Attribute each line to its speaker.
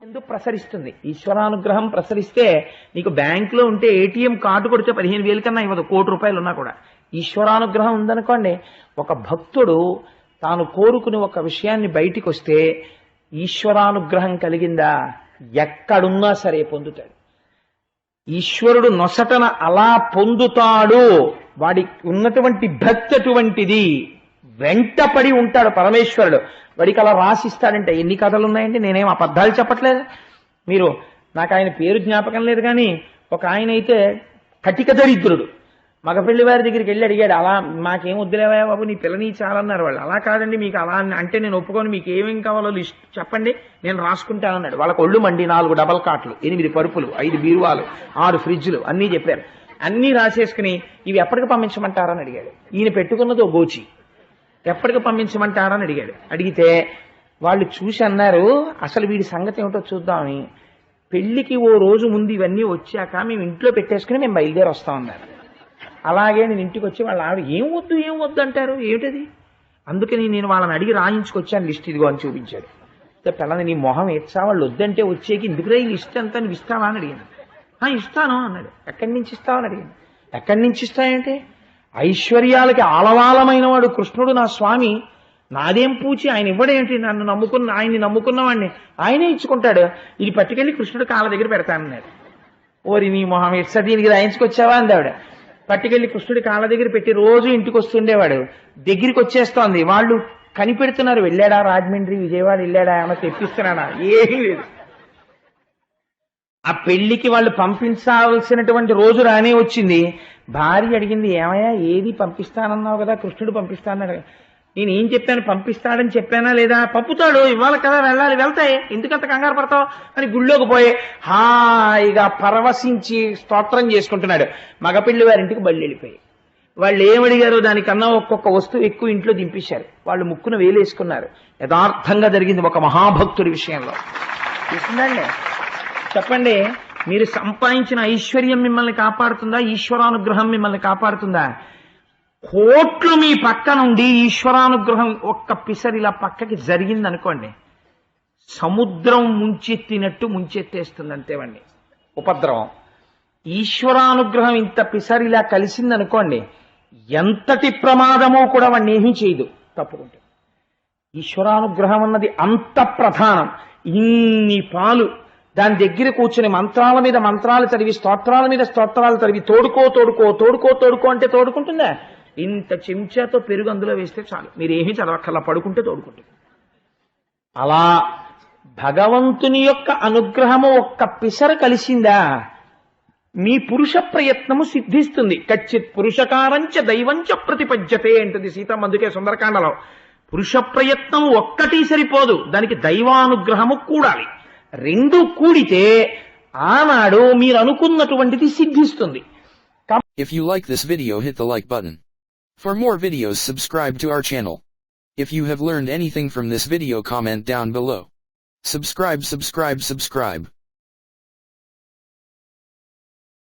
Speaker 1: ఎందుకు ప్రసరిస్తుంది? ఈశ్వరానుగ్రహం ప్రసరిస్తే నీకు బ్యాంకులో ఉంటే ఏటీఎం కార్డు కొడితే 15,000 కన్నా ఇవ్వదు, ₹1,00,00,000 ఉన్నా కూడా. ఈశ్వరానుగ్రహం ఉందనుకోండి, ఒక భక్తుడు తాను కోరుకుని ఒక విషయాన్ని బయటికి వస్తే ఈశ్వరానుగ్రహం కలిగిందా ఎక్కడున్నా సరే పొందుతాడు. ఈశ్వరుడు నొసటన అలా పొందుతాడు. వాడికి ఉన్నటువంటి భక్తి అటువంటిది. వెంటపడి ఉంటాడు పరమేశ్వరుడు. వాడికి అలా రాసిస్తాడంటే. ఎన్ని కథలు ఉన్నాయండి, నేనేం అబద్ధాలు చెప్పట్లేదు. మీరు నాకు ఆయన పేరు జ్ఞాపకం లేదు, కానీ ఒక ఆయన అయితే కటిక దరిద్రుడు. మగపెళ్లి వారి దగ్గరికి వెళ్ళి అడిగాడు, అలా మాకేం వద్దులేవా బాబు, నీ పిల్లని చాలన్నారు వాళ్ళు. అలా కాదండి, మీకు అలా అంటే నేను ఒప్పుకొని, మీకు ఏమేం కావాలో లిస్ట్ చెప్పండి, నేను రాసుకుంటానన్నాడు. వాళ్ళకి ఒళ్ళు మండి 4 డబల్ కాట్లు, 8 పరుపులు, 5 బీరువాలు, 6 ఫ్రిడ్జ్లు అన్నీ చెప్పారు. అన్నీ రాసేసుకుని ఇవి ఎప్పటికి పంపించమంటారని అడిగాడు. ఈయన పెట్టుకున్నది ఓ గోచి. ఎప్పటికి పంపించమంటారని అడిగాడు. అడిగితే వాళ్ళు చూసి అన్నారు, అసలు వీడి సంగతి ఏమిటో చూద్దామని. పెళ్లికి ఓ రోజు ముందు ఇవన్నీ వచ్చాక మేము ఇంట్లో పెట్టేసుకుని మేము బయలుదేరి వస్తామన్నారు. అలాగే నేను ఇంటికి వచ్చి వాళ్ళ ఆవిడ ఏం వద్దు అంటారు, ఏమిటది? అందుకని నేను వాళ్ళని అడిగి రాయించుకొచ్చాను లిస్ట్, ఇదిగో అని చూపించాడు. పిల్లలు నీ మొహం ఎచ్చా, వాళ్ళు వద్దంటే వచ్చేకి ఎందుకురా ఈ లిస్ట్ అంతా నువ్వు ఇస్తావా అని అడిగాను. ఇస్తాను అన్నాడు. ఎక్కడి నుంచి ఇస్తావని అడిగాను. ఎక్కడి నుంచి ఇస్తాయంటే, ఐశ్వర్యాలకి ఆలవాలమైన వాడు కృష్ణుడు నా స్వామి, నాదేం పూచి, ఆయన ఇవ్వడేంటి, ఆయన్ని నమ్ముకున్నవాడిని ఆయనే ఇచ్చుకుంటాడు, ఇది పట్టుకెళ్ళి కృష్ణుడు కాళ్ళ దగ్గర పెడతానన్నాడు. ఓరి నీ మొహం ఎట్స దీనికి రాయించుకొచ్చావా అందావిడ. పట్టుకెళ్ళి కృష్ణుడి కాళ్ళ దగ్గర పెట్టి రోజు ఇంటికి వస్తుండేవాడు. దగ్గరికి వచ్చేస్తోంది, వాళ్ళు కనిపెడుతున్నారు, వెళ్ళాడా రాజమండ్రి విజయవాడ వెళ్ళాడా, ఏమన్నా తెప్పిస్తున్నాడా, ఏమీ లేదు. ఆ పెళ్లికి వాళ్ళు పంపించాల్సినటువంటి రోజు రానే వచ్చింది. భార్య అడిగింది, ఏమయ్యా ఏది పంపిస్తానన్నావు కదా, కృష్ణుడు పంపిస్తానన్నాడు. నేను ఏం చెప్పాను, పంపిస్తాడని చెప్పానా లేదా? పంపుతాడు, ఇవ్వాలి కదా, వెళ్ళాలి, వెళ్తాయి, ఎందుకంత కంగారు పడతావు అని గుళ్ళోకి పోయి హాయిగా పరవశించి స్తోత్రం చేసుకుంటున్నాడు. మగపిల్లి వారింటికి బళ్ళు వెళ్ళిపోయి వాళ్ళు ఏమడిగారో దానికన్నా ఒక్కొక్క వస్తువు ఎక్కువ ఇంట్లో దింపేశారు. వాళ్ళు ముక్కున వేలేసుకున్నారు. యథార్థంగా జరిగింది ఒక మహాభక్తుడి విషయంలో. చూసిందండి, చెప్పండి, మీరు సంపాదించిన ఐశ్వర్యం మిమ్మల్ని కాపాడుతుందా? ఈశ్వరానుగ్రహం మిమ్మల్ని కాపాడుతుందా? కోట్లు మీ పక్క నుండి ఈశ్వరానుగ్రహం ఒక్క పిసరిలా పక్కకి జరిగిందనుకోండి, సముద్రం ముంచెత్తినట్టు ముంచెత్తేస్తుంది అంతేవండి ఉపద్రవం. ఈశ్వరానుగ్రహం ఇంత పిసరిలా కలిసిందనుకోండి, ఎంతటి ప్రమాదమో కూడా వాడిని ఏమీ చేయదు, తప్పుకుంటుంది. ఈశ్వరానుగ్రహం అన్నది అంత ప్రధానం. ఇన్ని పాలు దాని దగ్గర కూర్చుని మంత్రాల మీద మంత్రాలు చదివి, స్తోత్రాల మీద స్తోత్రాలు చదివి, తోడుకో అంటే తోడుకుంటుందా? ఇంత చెంచాతో పెరుగు అందులో వేస్తే చాలు, మీరేమీ చదవక్కర్లా, పడుకుంటే తోడుకుంటుంది. అలా భగవంతుని యొక్క అనుగ్రహము ఒక్క పిసర కలిసిందా, మీ పురుష ప్రయత్నము సిద్ధిస్తుంది. కచ్చిత్ పురుషకారంచ దైవంచ ప్రతిపద్యతే అంటుంది సీతమ్మ. అందుకే సుందరకాండలో పురుష ప్రయత్నం ఒక్కటి సరిపోదు, దానికి దైవానుగ్రహము కూడాలి. రెండు కూడితే ఆనాడు మీరు అనుకున్నటువంటిది సిద్ధిస్తుంది.
Speaker 2: If you like this video, hit the like button. For more videos, subscribe to our channel. If you have learned anything from this video, comment down below. Subscribe.